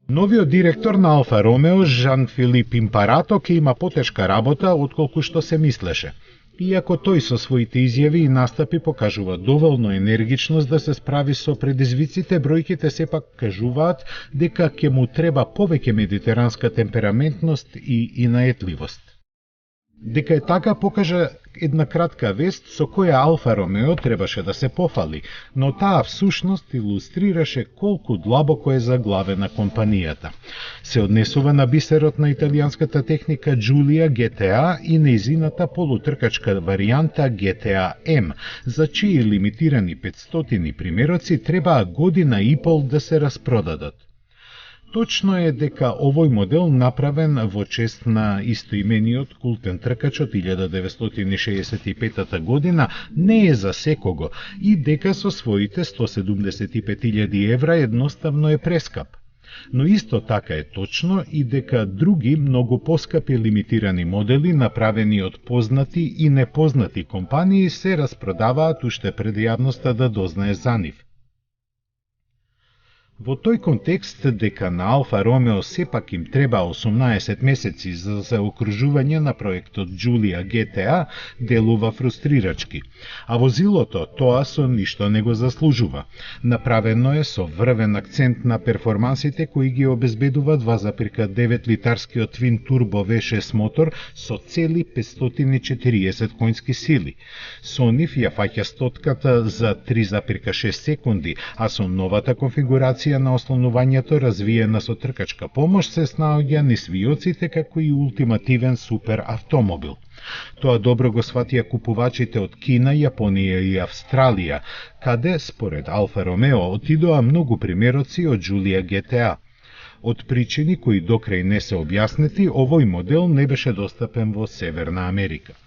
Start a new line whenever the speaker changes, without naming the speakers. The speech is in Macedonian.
Новиот директор на Алфа Ромео, Жан-Филип Импарато, ќе има потешка работа отколку што се мислеше. Иако тој со своите изјави и настапи покажува доволно енергичност да се справи со предизвиците, бројките сепак кажуваат дека ќе му треба повеќе медитеранска темпераментност и наетливост. Дека е така покажа една кратка вест со која Алфа Ромео требаше да се пофали, но таа всушност илустрираше колку длабоко е заглавена компанијата. Се однесува на бисерот на италијанската техника Giulia GTA и нејзината полутркачка варијанта GTA M, за чии лимитирани 500 примероци требаа година и пол да се распродадат. Точно е дека овој модел направен во чест на истоимениот култен тркач од 1965 година не е за секого и дека со своите 175.000 евра едноставно е прескап. Но исто така е точно и дека други многу поскапи лимитирани модели направени од познати и непознати компании се распродаваат уште пред јавноста да дознае за нив. Во тој контекст дека на Алфа Ромео сепак им треба 18 месеци за заокружување на проектот Giulia GTA делува фрустрирачки, а возилото тоа со ништо не го заслужува. Направено е со врвен акцент на перформансите кои ги обезбедува 2,9 литарскиот твин турбо V6 мотор со цели 540 конски сили. Со нив ја фаќа стотката за 3,6 секунди, а со новата конфигурација на ослонувањето развиена со тркачка помош се снаоѓа низ виоците како и ултимативен супер автомобил. Тоа добро го сватија купувачите од Кина, Јапонија и Австралија, каде, според Алфа Ромео, отидоа многу примероци од Giulia GTA. Од причини кои докрај не се објаснети, овој модел не беше достапен во Северна Америка.